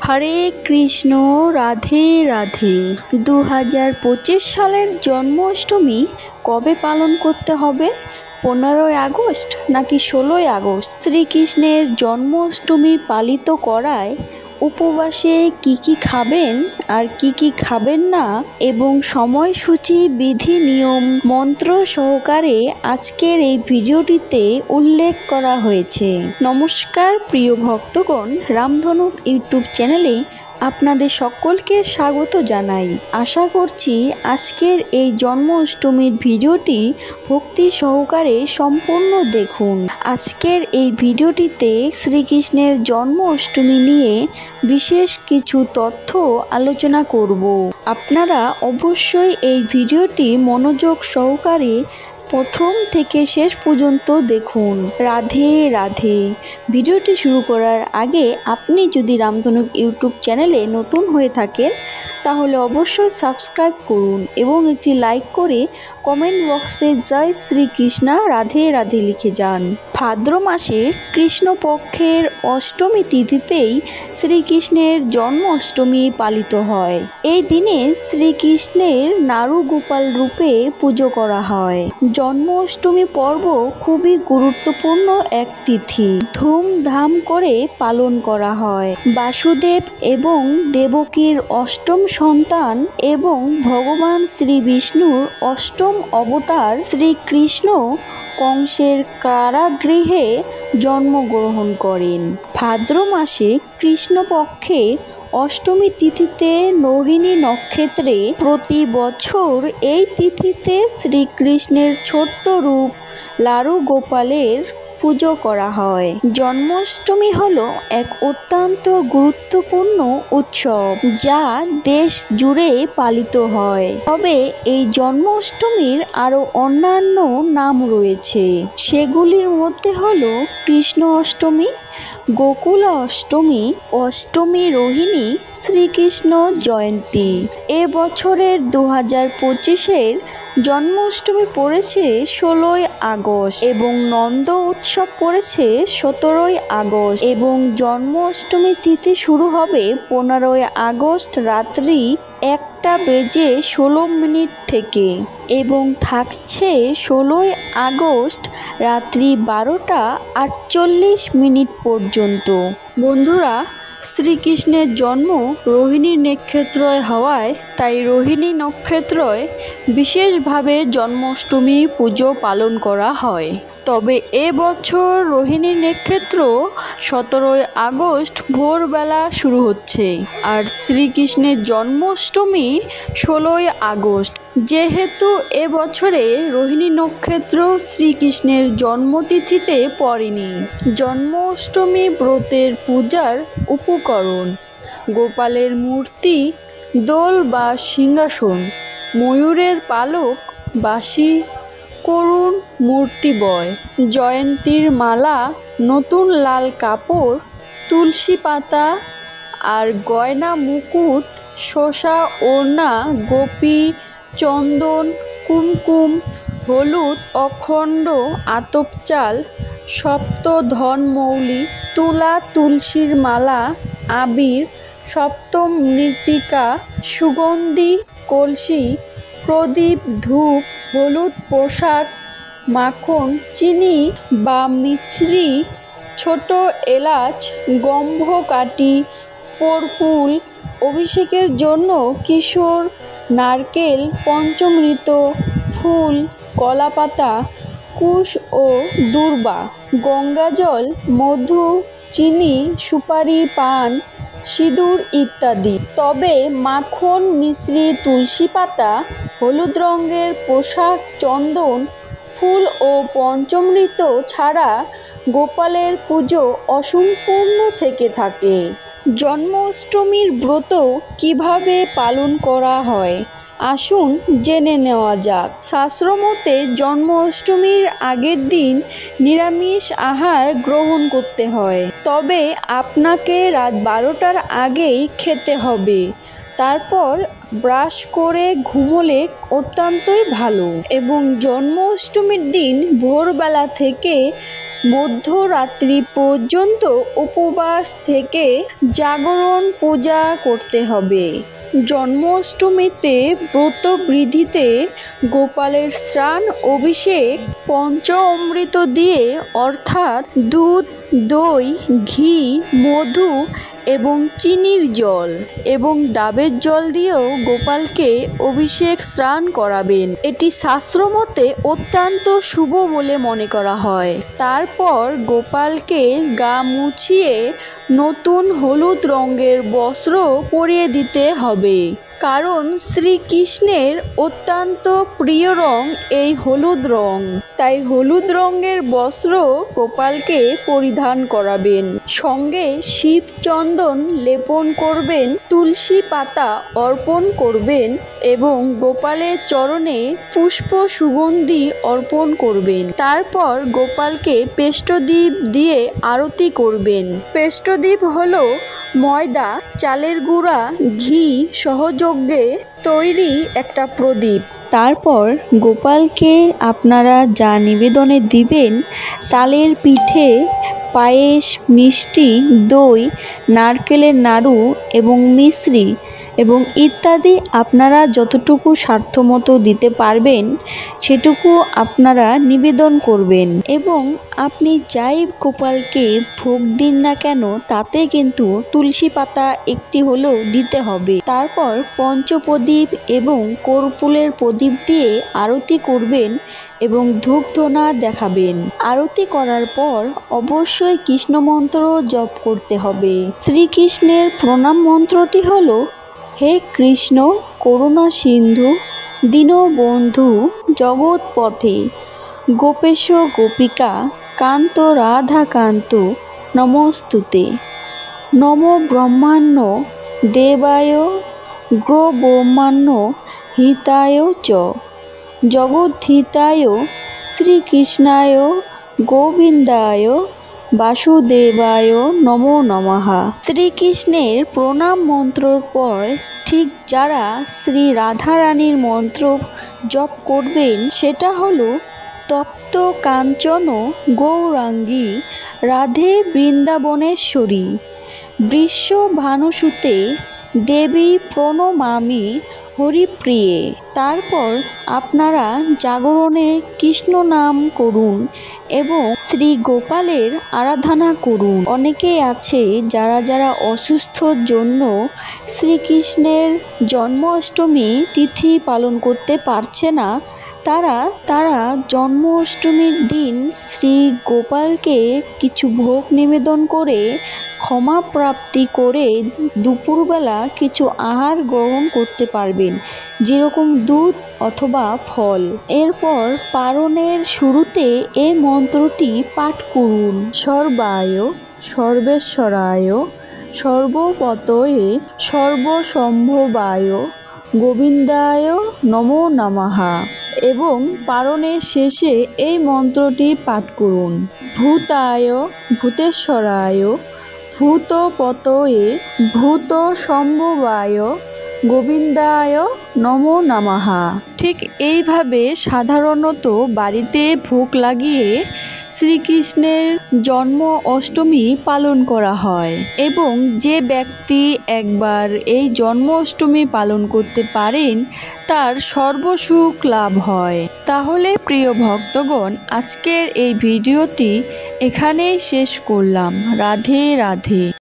হরে কৃষ্ণ, রাধে রাধে। 2025 সালের জন্মাষ্টমী কবে পালন করতে হবে? 15ই আগস্ট নাকি 16ই আগস্ট? শ্রীকৃষ্ণের জন্মাষ্টমী পালিত করায় উপবাসে কি খাবেন আর কি খাবেন না এবং সময়সূচি, বিধি, নিয়ম, মন্ত্র সহকারে আজকের এই ভিডিওটিতে উল্লেখ করা হয়েছে। নমস্কার প্রিয় ভক্তগণ, রামধনুক ইউটিউব চ্যানেলে আপনাদের সকলকে স্বাগত জানাই। আশা করছি আজকের এই জন্মাষ্টমীর ভিডিওটি ভক্তি সহকারে সম্পূর্ণ দেখুন। আজকের এই ভিডিওটিতে শ্রীকৃষ্ণের জন্মাষ্টমী নিয়ে বিশেষ কিছু তথ্য আলোচনা করব। আপনারা অবশ্যই এই ভিডিওটি মনোযোগ সহকারে প্রথম থেকে শেষ পর্যন্ত দেখুন। রাধে রাধে। ভিডিওটি শুরু করার আগে আপনি যদি রামধনুক ইউটিউব চ্যানেলে নতুন হয়ে থাকেন তাহলে অবশ্যই সাবস্ক্রাইব করুন এবং একটি লাইক করে কমেন্ট বক্সে জয় শ্রীকৃষ্ণ রাধে রাধে লিখে যান। ভাদ্র মাসে কৃষ্ণপক্ষের অষ্টমী তিথিতেই শ্রীকৃষ্ণের জন্মাষ্টমী পালিত হয়। এই দিনে শ্রীকৃষ্ণের নারু গোপাল রূপে পুজো করা হয়। জন্মাষ্টমী পর্ব খুবই গুরুত্বপূর্ণ এক তিথি, ধুমধাম করে পালন করা হয়। বাসুদেব এবং দেবকীর অষ্টম সন্তান এবং ভগবান শ্রী বিষ্ণুর অষ্টম অবতার শ্রীকৃষ্ণ কংসের কারাগৃহে জন্মগ্রহণ করেন। ভাদ্র মাসে কৃষ্ণপক্ষে অষ্টমী তিথিতে রোহিণী নক্ষত্রে প্রতি বছর এই তিথিতে শ্রীকৃষ্ণের ছোট্ট রূপ লারু গোপালের পুজো করা হয়। জন্মাষ্টমী হলো এক অত্যন্ত গুরুত্বপূর্ণ উৎসব যা দেশ জুড়ে পালিত হয়। তবে এই জন্মাষ্টমীর আরও অন্যান্য নাম রয়েছে। সেগুলির মধ্যে হলো কৃষ্ণ অষ্টমী, গোকুল অষ্টমী, অষ্টমী রোহিণী, শ্রীকৃষ্ণ জয়ন্তী। এ বছরের 2025-এর জন্মাষ্টমী পড়েছে 16ই আগস্ট এবং নন্দ উৎসব পড়েছে 17ই আগস্ট এবং জন্মাষ্টমী তিথি শুরু হবে 15ই আগস্ট রাত্রি 1:16 থেকে এবং থাকছে 16ই আগস্ট রাত্রি 12:48 পর্যন্ত। বন্ধুরা, শ্রীকৃষ্ণের জন্ম রোহিণী নক্ষত্রয় হওয়ায় তাই রোহিণী নক্ষত্রয় বিশেষভাবে জন্মাষ্টমী পুজো পালন করা হয়। তবে এবছর রোহিণী নক্ষত্র 17ই আগস্ট ভোরবেলা শুরু হচ্ছে আর শ্রীকৃষ্ণের জন্মাষ্টমী 16ই আগস্ট। যেহেতু এবছরে রোহিণী নক্ষত্র শ্রীকৃষ্ণের জন্মতিথিতে পড়েনি। জন্মাষ্টমী ব্রতের পূজার উপকরণ: গোপালের মূর্তি, দোল বা সিংহাসন, ময়ূরের পালক, বাঁশি, করুণ মূর্তি বয়, জয়ন্তীর মালা, নতুন লাল কাপড়, তুলসী পাতা আর গয়না, মুকুট, শোষা ওড়না, গোপী, চন্দন, কুমকুম, হলুদ, অখণ্ড আতপ চাল, সপ্তধনমৌলি, তুলা, তুলসীর মালা, আবির, সপ্তম মৃত্তিকা, সুগন্ধি, কলসি, প্রদীপ, ধূপ, হলুদ পোশাক, মাখন, চিনি বা মিছরি, ছোট এলাচ, গন্ধকাঠি, কর্পূর, অভিষেকের জন্য কিশোর, নারকেল, পঞ্চামৃত, ফুল, কলাপাতা, কুশ ও দূর্বা, গঙ্গাজল, মধু, চিনি, সুপারি, পান, সিঁদুর ইত্যাদি। তবে মাখন, মিশ্রি, তুলসী পাতা, হলুদ রঙের পোশাক, চন্দন, ফুল ও পঞ্চামৃত ছাড়া গোপালের পুজো অসম্পূর্ণ থেকে থাকে। জন্মাষ্টমীর ব্রত কিভাবে পালন করা হয় আসুন জেনে নেওয়া যাক। শাস্ত্রমতে জন্মাষ্টমীর আগের দিন নিরামিষ আহার গ্রহণ করতে হয়, তবে আপনাকে রাত 12টার আগেই খেতে হবে। তারপর ব্রাশ করে ঘুমোলে অত্যন্তই ভালো। এবং জন্মাষ্টমীর দিন ভোরবেলা থেকে মধ্যরাত্রি পর্যন্ত উপবাস থেকে জাগরণ পূজা করতে হবে। জন্মাষ্টমীতে ব্রতবিধিতে গোপালের স্নান অভিষেক পঞ্চ অমৃত দিয়ে অর্থাৎ দুধ, দই, ঘি, মধু এবং চিনির জল এবং ডাবের জল দিয়েও গোপালকে অভিষেক স্নান করাবেন। এটি শাস্ত্রমতে অত্যন্ত শুভ বলে মনে করা হয়। তারপর গোপালকে গা মুছিয়ে নতুন হলুদ রঙের বস্ত্র পরিয়ে দিতে হবে, কারণ শ্রীকৃষ্ণের অত্যন্ত প্রিয় রং এই হলুদ রং। তাই হলুদ রঙের বস্ত্র গোপালকে পরিধান করাবেন। সঙ্গে শিব চন্দন লেপন করবেন, তুলসী পাতা অর্পণ করবেন এবং গোপালের চরণে পুষ্প সুগন্ধি অর্পণ করবেন। তারপর গোপালকে পেষ্টদীপ দিয়ে আরতি করবেন। পেষ্টদীপ হলো ময়দা, চালের গুঁড়া, ঘি সহযোগে তৈরি একটা প্রদীপ। তারপর গোপালকে আপনারা যা নিবেদনে দিবেন, তালের পিঠে, পায়েস, মিষ্টি, দই, নারকেলের নাড়ু এবং মিশ্রি এবং ইত্যাদি আপনারা যতটুকু সাধ্যমতো দিতে পারবেন সেটুকু আপনারা নিবেদন করবেন। এবং আপনি যাই গোপালকে ভোগ দিন না কেন, তাতে কিন্তু তুলসী পাতা একটি হলেও দিতে হবে। তারপর পঞ্চপ্রদীপ এবং কর্পূরের প্রদীপ দিয়ে আরতি করবেন এবং ধূপধুনা দেখাবেন। আরতি করার পর অবশ্যই কৃষ্ণ মন্ত্র জপ করতে হবে। শ্রীকৃষ্ণের প্রণাম মন্ত্রটি হলো: হে কৃষ্ণ করুণা সিন্ধু দীনবন্ধু জগৎপথে গোপেশ গোপিকা কান্ত রাধা কান্ত নমস্তুতে। নমো ব্রহ্মাণ্য দেবায় গ্রো ব্রহ্মাণ্য হিতায় চ জগদ্ধিতায় শ্রীকৃষ্ণায় গোবিন্দায় বাসুদেবায় নমো নমঃ। শ্রীকৃষ্ণের প্রণাম মন্ত্রর পর ঠিক যারা শ্রী রাধারানীর মন্ত্র জপ করবেন সেটা হলো: তপ্ত কাঞ্চন গৌরাঙ্গী রাধে বৃন্দাবনেশ্বরী বৃষভানুসুতে দেবী প্রণমামি হরিপ্রিয়ে। তারপর আপনারা জাগরণে কৃষ্ণ নাম করুন এবং শ্রী গোপালের আরাধনা করুন। অনেকেই আছে যারা যারা অসুস্থর জন্য শ্রীকৃষ্ণের জন্মাষ্টমী তিথি পালন করতে পারছে না, তারা জন্মাষ্টমীর দিন শ্রী গোপালকে কিছু ভোগ নিবেদন করে ক্ষমা প্রাপ্তি করে দুপুরবেলা কিছু আহার গ্রহণ করতে পারবেন, যেরকম দুধ অথবা ফল। এরপর পারণের শুরুতে এই মন্ত্রটি পাঠ করুন: সর্বায় সর্বেশ্বরায় সর্বপতয়ে সর্বসম্ভবায় গোবিন্দায় নমো নমঃ। এবং পারণের শেষে এই মন্ত্রটি পাঠ করুন: ভূতায় ভূতেশ্বরায় ভূতপতয়ে ভূত সম্ভবায় গোবিন্দায় নমো নমঃ। ঠিক এইভাবে সাধারণত বাড়িতে ভোগ লাগিয়ে শ্রীকৃষ্ণের জন্ম অষ্টমী পালন করা হয় এবং যে ব্যক্তি একবার এই জন্মাষ্টমী পালন করতে পারেন তার সর্বসুখ লাভ হয়। তাহলে প্রিয় ভক্তগণ, আজকের এই ভিডিওটি এখানেই শেষ করলাম। রাধে রাধে।